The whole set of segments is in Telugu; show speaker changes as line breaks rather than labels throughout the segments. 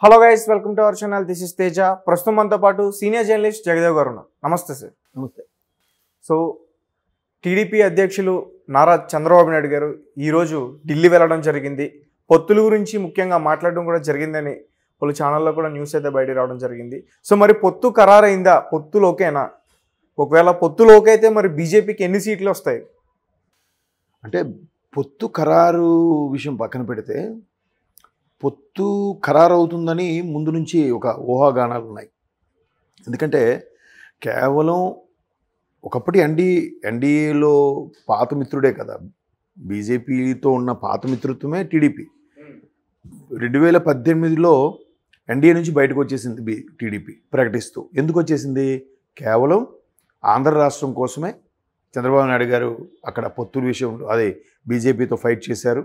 Hello guys, welcome to our channel. This is Teja. ప్రస్తుతం మనతో పాటు సీనియర్ జర్నలిస్ట్ జగదేవ్ గారు ఉన్నారు. నమస్తే సార్.
నమస్తే.
సో టీడీపీ అధ్యక్షులు నారా చంద్రబాబు నాయుడు గారు ఈరోజు ఢిల్లీ వెళ్ళడం జరిగింది. పొత్తుల గురించి ముఖ్యంగా మాట్లాడడం కూడా జరిగిందని పలు ఛానల్లో కూడా న్యూస్ అయితే బయట రావడం జరిగింది. సో మరి పొత్తు ఖరారైందా? పొత్తులోకేనా? ఒకవేళ పొత్తులోకైతే మరి బీజేపీకి ఎన్ని సీట్లు వస్తాయి?
అంటే పొత్తు ఖరారు విషయం పక్కన పెడితే పొత్తు ఖరారు అవుతుందని ముందు నుంచి ఒక ఊహాగానాలు ఉన్నాయి. ఎందుకంటే కేవలం ఒకప్పటి ఎన్డీఏలో పాత మిత్రుడే కదా, బీజేపీతో ఉన్న పాత మిత్రత్వమే టీడీపీ. 2018లో ఎన్డీఏ నుంచి బయటకు వచ్చేసింది టీడీపీ ప్రకటిస్తూ. ఎందుకు వచ్చేసింది? కేవలం ఆంధ్ర రాష్ట్రం కోసమే చంద్రబాబు నాయుడు గారు అక్కడ పొత్తుల విషయంలో అదే బీజేపీతో ఫైట్ చేశారు.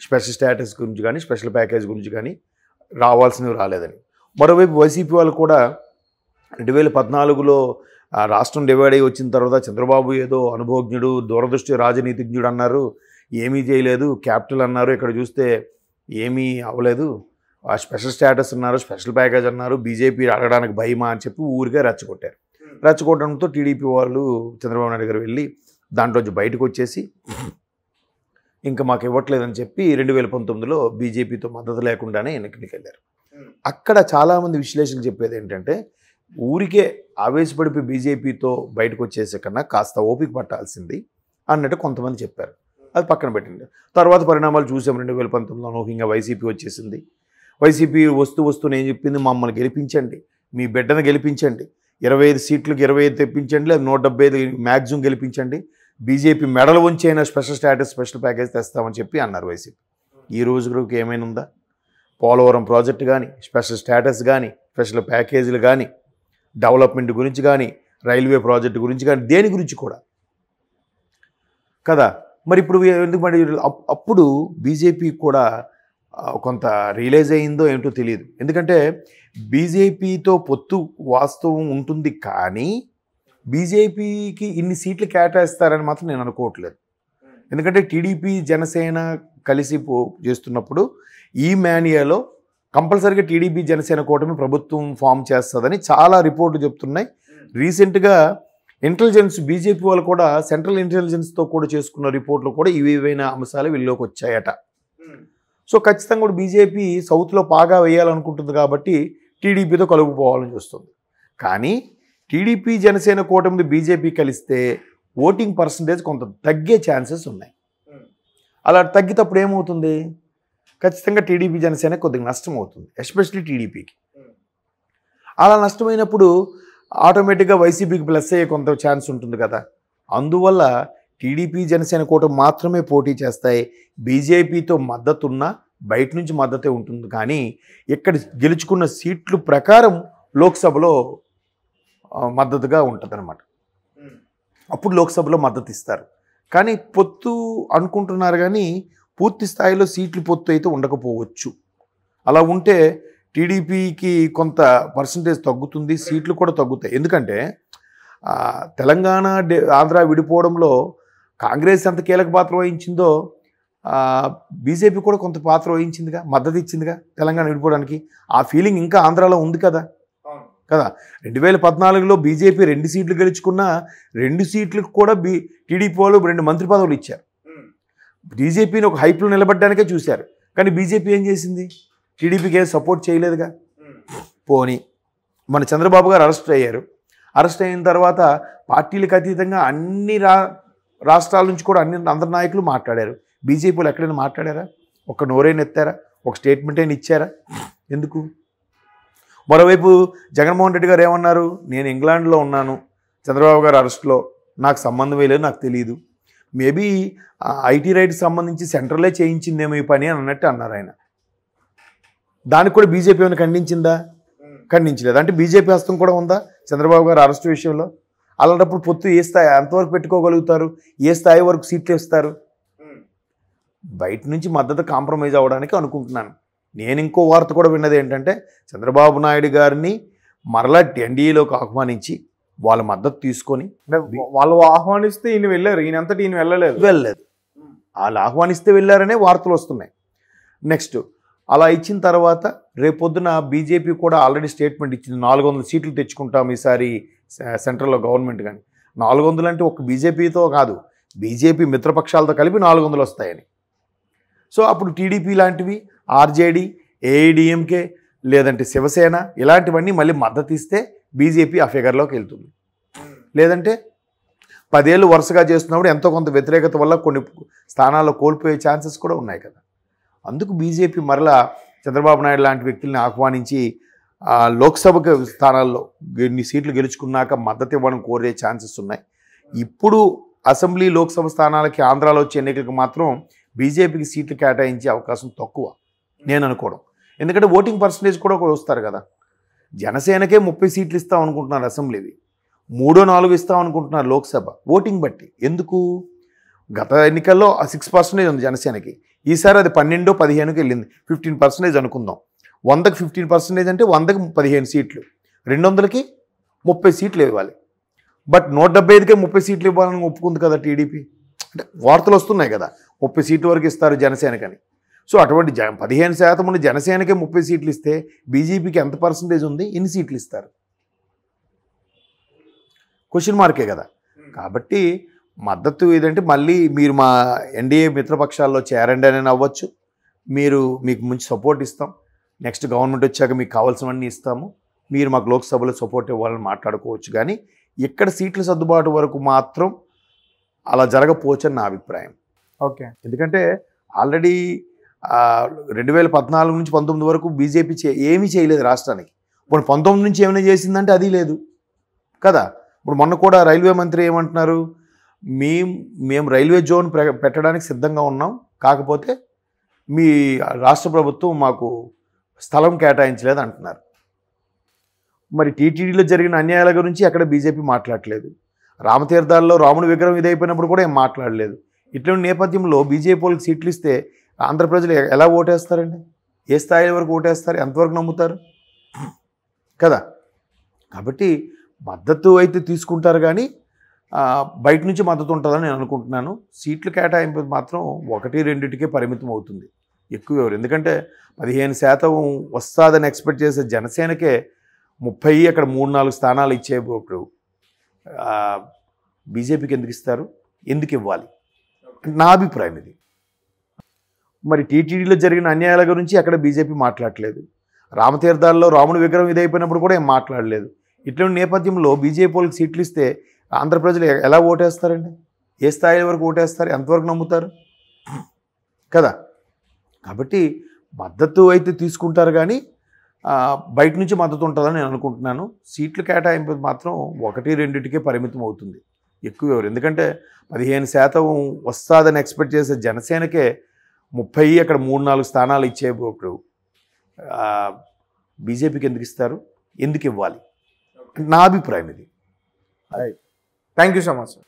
స్పెషల్ స్టేటస్ గురించి కానీ స్పెషల్ ప్యాకేజ్ గురించి కానీ రావాల్సినవి రాలేదని. మరోవైపు వైసీపీ వాళ్ళు కూడా 2014లో రాష్ట్రం డివైడ్ అయ్యి వచ్చిన తర్వాత చంద్రబాబు ఏదో అనుభవజ్ఞుడు, దూరదృష్టి రాజనీతిజ్ఞుడు అన్నారు, ఏమీ చేయలేదు. క్యాపిటల్ అన్నారు, ఇక్కడ చూస్తే ఏమీ అవ్వలేదు. ఆ స్పెషల్ స్టేటస్ అన్నారు, స్పెషల్ ప్యాకేజ్ అన్నారు, బీజేపీ అడగడానికి భయమా అని చెప్పి ఊరికే రెచ్చగొట్టారు. రెచ్చగొట్టడంతో టీడీపీ వాళ్ళు చంద్రబాబు నాయుడు గారు వెళ్ళి దాంట్లోంచి బయటకు వచ్చేసి ఇంకా మాకు ఇవ్వట్లేదని చెప్పి 2019లో బీజేపీతో మద్దతు లేకుండానే ఎన్నికలకు వెళ్ళారు. అక్కడ చాలామంది విశ్లేషకులు చెప్పేది ఏంటంటే ఊరికే ఆవేశపడిపోయి బీజేపీతో బయటకు వచ్చేసే కన్నా కాస్త ఓపిక పట్టాల్సింది అన్నట్టు కొంతమంది చెప్పారు. అది పక్కన పెట్టింది. తర్వాత పరిణామాలు చూసాం. 2019లో అనూహ్యంగా వైసీపీ వచ్చేసింది. వైసీపీ వస్తూ నేను చెప్పింది, మమ్మల్ని గెలిపించండి, మీ బిడ్డను గెలిపించండి, 25 సీట్లకు 25 తెప్పించండి, లేదు 175 మ్యాక్సిమం గెలిపించండి, బీజేపీ మెడలు వంచి అయినా స్పెషల్ స్టేటస్ స్పెషల్ ప్యాకేజ్ తెస్తామని చెప్పి అన్నారు వైసీపీ. ఈ రోజుకి ఏమైనా ఉందా? పోలవరం ప్రాజెక్టు కానీ, స్పెషల్ స్టేటస్ కానీ, స్పెషల్ ప్యాకేజీలు కానీ, డెవలప్మెంట్ గురించి కానీ, రైల్వే ప్రాజెక్టు గురించి కానీ, దేని గురించి కూడా కదా. మరి ఇప్పుడు ఎందుకు మరి అప్పుడు బీజేపీ కూడా కొంత రియలైజ్ అయిందో ఏంటో తెలియదు. ఎందుకంటే బీజేపీతో పొత్తు వాస్తవం ఉంటుంది, కానీ బీజేపీకి ఇన్ని సీట్లు కేటాయిస్తారని మాత్రం నేను అనుకోవట్లేదు. ఎందుకంటే టీడీపీ జనసేన కలిసి చేస్తున్నప్పుడు ఈ మేనియాలో కంపల్సరీగా టీడీపీ జనసేన కూటమి ప్రభుత్వం ఫామ్ చేస్తుందని చాలా రిపోర్ట్లు చెప్తున్నాయి. రీసెంట్గా ఇంటెలిజెన్స్ బీజేపీ వాళ్ళు కూడా సెంట్రల్ ఇంటెలిజెన్స్తో కూడా చేసుకున్న రిపోర్ట్లు కూడా ఇవేవైనా అంశాలు వీళ్ళలోకి వచ్చాయట. సో ఖచ్చితంగా కూడా బీజేపీ సౌత్లో పాగా వేయాలనుకుంటుంది కాబట్టి టీడీపీతో కలుపుకోవాలని చూస్తుంది. కానీ టీడీపీ జనసేన కూటమి బీజేపీ కలిస్తే ఓటింగ్ పర్సంటేజ్ కొంత తగ్గే ఛాన్సెస్ ఉన్నాయి. అలా తగ్గినప్పుడు ఏమవుతుంది? ఖచ్చితంగా టీడీపీ జనసేన కొద్దిగా నష్టం అవుతుంది, ఎస్పెషల్లీ టీడీపీకి. అలా నష్టమైనప్పుడు ఆటోమేటిక్గా వైసీపీకి ప్లస్ అయ్యే కొంత ఛాన్స్ ఉంటుంది కదా. అందువల్ల టీడీపీ జనసేన కూటమి మాత్రమే పోటీ చేస్తాయి. బీజేపీతో మద్దతున్నా బయట నుంచి మద్దతే ఉంటుంది, కానీ ఇక్కడ గెలుచుకున్న సీట్లు ప్రకారం లోక్సభలో మద్దతుగా ఉంటుందన్నమాట. అప్పుడు లోక్సభలో మద్దతు ఇస్తారు. కానీ పొత్తు అనుకుంటున్నారు, కానీ పూర్తి స్థాయిలో సీట్లు పొత్తు అయితే ఉండకపోవచ్చు. అలా ఉంటే టీడీపీకి కొంత పర్సంటేజ్ తగ్గుతుంది, సీట్లు కూడా తగ్గుతాయి. ఎందుకంటే తెలంగాణ ఆంధ్ర విడిపోవడంలో కాంగ్రెస్ ఎంత కీలక పాత్ర వహించిందో బీజేపీ కూడా కొంత పాత్ర వహించిందిగా, మద్దతు ఇచ్చిందిగా తెలంగాణ విడిపోవడానికి. ఆ ఫీలింగ్ ఇంకా ఆంధ్రాలో ఉంది కదా. 2014లో బీజేపీ 2 సీట్లు గెలుచుకున్న 2 సీట్లకు కూడా టీడీపీ వాళ్ళు 2 మంత్రి పదవులు ఇచ్చారు. బీజేపీని ఒక హైప్లో నిలబడ్డానికే చూశారు. కానీ బీజేపీ ఏం చేసింది? టీడీపీకి ఏం సపోర్ట్ చేయలేదుగా. పోనీ మన చంద్రబాబు గారు అరెస్ట్ అయ్యారు. అరెస్ట్ అయిన తర్వాత పార్టీలకు అతీతంగా అన్ని రాష్ట్రాల నుంచి కూడా అందరి నాయకులు మాట్లాడారు. బీజేపీ వాళ్ళు ఎక్కడైనా మాట్లాడారా? ఒక నోరైనా ఎత్తారా? ఒక స్టేట్మెంట్ అయినా ఇచ్చారా? ఎందుకు? మరోవైపు జగన్మోహన్ రెడ్డి గారు ఏమన్నారు? నేను ఇంగ్లాండ్లో ఉన్నాను, చంద్రబాబు గారు అరెస్ట్లో నాకు సంబంధమే లేదు, నాకు తెలియదు, మేబీ ఐటీ రైట్కి సంబంధించి సెంట్రలే చేయించిందేమో ఈ పని అని అన్నట్టు అన్నారు ఆయన. దానికి కూడా బీజేపీ ఏమైనా ఖండించిందా? ఖండించలేదు. అంటే బీజేపీ హస్తం కూడా ఉందా చంద్రబాబు గారు అరెస్ట్ విషయంలో? అలాంటప్పుడు పొత్తు ఏ స్థాయి ఎంతవరకు పెట్టుకోగలుగుతారు? ఏ స్థాయి వరకు సీట్లు ఇస్తారు? బయట నుంచి మద్దతు కాంప్రమైజ్ అవ్వడానికి అనుకుంటున్నాను. నేను ఇంకో వార్త కూడా విన్నది ఏంటంటే చంద్రబాబు నాయుడు గారిని మరలా ఎన్డీఏలోకి ఆహ్వానించి వాళ్ళ మద్దతు తీసుకొని,
వాళ్ళు ఆహ్వానిస్తే ఈయన వెళ్ళారు, ఈయనంతటి ఈయన వెళ్ళలేదు.
వాళ్ళు ఆహ్వానిస్తే వెళ్ళారనే వార్తలు వస్తున్నాయి. నెక్స్ట్ అలా ఇచ్చిన తర్వాత రేపొద్దున బీజేపీ కూడా ఆల్రెడీ స్టేట్మెంట్ ఇచ్చింది 400 సీట్లు తెచ్చుకుంటాం ఈసారి సెంట్రల్లో గవర్నమెంట్. కానీ 400 అంటే ఒక బీజేపీతో కాదు, బీజేపీ మిత్రపక్షాలతో కలిపి 400 వస్తాయని. సో అప్పుడు టీడీపీ లాంటివి, ఆర్జేడీ, ఏఐడిఎంకే లేదంటే శివసేన ఇలాంటివన్నీ మళ్ళీ మద్దతు ఇస్తే బీజేపీ ఆ ఫిగర్లోకి వెళ్తుంది. లేదంటే 10 ఏళ్ళు వరుసగా చేస్తున్నప్పుడు ఎంతో కొంత వ్యతిరేకత వల్ల కొన్ని స్థానాల్లో కోల్పోయే ఛాన్సెస్ కూడా ఉన్నాయి కదా. అందుకు బీజేపీ మరలా చంద్రబాబు నాయుడు లాంటి వ్యక్తుల్ని ఆహ్వానించి లోక్సభకు స్థానాల్లో ఎన్ని సీట్లు గెలుచుకున్నాక మద్దతు ఇవ్వడం కోరే ఛాన్సెస్ ఉన్నాయి. ఇప్పుడు అసెంబ్లీ లోక్సభ స్థానాలకి ఆంధ్రాలో వచ్చే ఎన్నికలకు మాత్రం బీజేపీకి సీట్లు కేటాయించే అవకాశం తక్కువ నేను అనుకోవడం. ఎందుకంటే ఓటింగ్ పర్సంటేజ్ కూడా వస్తారు కదా. జనసేనకే 30 సీట్లు ఇస్తాం అనుకుంటున్నారు అసెంబ్లీవి, 3-4 ఇస్తాం అనుకుంటున్నారు లోక్సభ ఓటింగ్ బట్టి. ఎందుకు? గత ఎన్నికల్లో 6% ఉంది జనసేనకి, ఈసారి అది 12-15కి వెళ్ళింది. 15% అనుకుందాం. 100కి 15% అంటే 100కి 15 సీట్లు, 200కి 30 సీట్లు ఇవ్వాలి. బట్ 175కే 30 సీట్లు ఇవ్వాలని ఒప్పుకుంది కదా టీడీపీ. అంటే వార్తలు వస్తున్నాయి కదా 30 సీట్ల వరకు ఇస్తారు జనసేనకని. సో అటువంటి 15% ఉన్న జనసేనకే 30 సీట్లు ఇస్తే బీజేపీకి ఎంత పర్సంటేజ్ ఉంది, ఎన్ని సీట్లు ఇస్తారు? క్వశ్చన్ మార్కే కదా. కాబట్టి మద్దతు ఏదంటే మళ్ళీ మీరు మా ఎన్డీఏ మిత్రపక్షాల్లో చేరండి అని అవ్వచ్చు, మీకు మంచి సపోర్ట్ ఇస్తాం, నెక్స్ట్ గవర్నమెంట్ వచ్చాక మీకు కావాల్సినవన్నీ ఇస్తాము, మీరు మాకు లోక్సభలో సపోర్ట్ ఇవ్వాలని మాట్లాడుకోవచ్చు. కానీ ఇక్కడ సీట్ల సర్దుబాటు వరకు మాత్రం అలా జరగపోవచ్చు అని నా అభిప్రాయం.
ఓకే.
ఎందుకంటే ఆల్రెడీ 2014 నుంచి 19 వరకు బీజేపీ ఏమీ చేయలేదు రాష్ట్రానికి. ఇప్పుడు 19 నుంచి ఏమైనా చేసిందంటే అది లేదు కదా. ఇప్పుడు మొన్న కూడా రైల్వే మంత్రి ఏమంటున్నారు, మేము రైల్వే జోన్ పెట్టడానికి సిద్ధంగా ఉన్నాం, కాకపోతే మీ రాష్ట్ర ప్రభుత్వం మాకు స్థలం కేటాయించలేదు అంటున్నారు. మరి టీటీడీలో జరిగిన అన్యాయాల గురించి అక్కడ బీజేపీ మాట్లాడలేదు. రామతీర్థాల్లో రాముడి విగ్రహం ఇదైపోయినప్పుడు కూడా ఏం మాట్లాడలేదు. ఇటువంటి నేపథ్యంలో బీజేపీ వాళ్ళకి సీట్లు ఇస్తే ఆంధ్ర ప్రజలు ఎలా ఓటేస్తారండి? ఏ స్థాయి వరకు ఓటేస్తారు? ఎంతవరకు నమ్ముతారు కదా. కాబట్టి మద్దతు అయితే తీసుకుంటారు, కానీ బయట నుంచి మద్దతు ఉంటుందని నేను అనుకుంటున్నాను. సీట్లు కేటాయింపు మాత్రం 1-2కే పరిమితం అవుతుంది, ఎక్కువ ఎవరు. ఎందుకంటే 15% వస్తుందని ఎక్స్పెక్ట్ చేసే జనసేనకే 30, అక్కడ 3-4 స్థానాలు ఇచ్చేప్పుడు బీజేపీకి ఎందుకు ఇస్తారు, ఎందుకు ఇవ్వాలి? నా అభిప్రాయం ఇది. మరి టీటీడీలో జరిగిన అన్యాయాల గురించి అక్కడ బీజేపీ మాట్లాడలేదు. రామతీర్థాల్లో రాముడి విగ్రహం ఇదైపోయినప్పుడు కూడా ఏం మాట్లాడలేదు. ఇటువంటి నేపథ్యంలో బీజేపీ వాళ్ళకి సీట్లు ఇస్తే ఆంధ్ర ప్రజలు ఎలా ఓటేస్తారండి? ఏ స్థాయి వరకు ఓటేస్తారు? ఎంతవరకు నమ్ముతారు కదా. కాబట్టి మద్దతు అయితే తీసుకుంటారు, కానీ బయట నుంచి మద్దతు ఉంటుందని నేను అనుకుంటున్నాను. సీట్లు కేటాయింపు మాత్రం 1-2కే పరిమితం అవుతుంది, ఎక్కువ ఎవరు. ఎందుకంటే 15% వస్తుందని ఎక్స్పెక్ట్ చేసే జనసేనకే 30, అక్కడ 3-4 స్థానాలు ఇచ్చేప్పుడు బీజేపీకి ఎందుకు ఇస్తారు, ఎందుకు ఇవ్వాలి? నా అభిప్రాయం ఇది.
Thank you so much sir.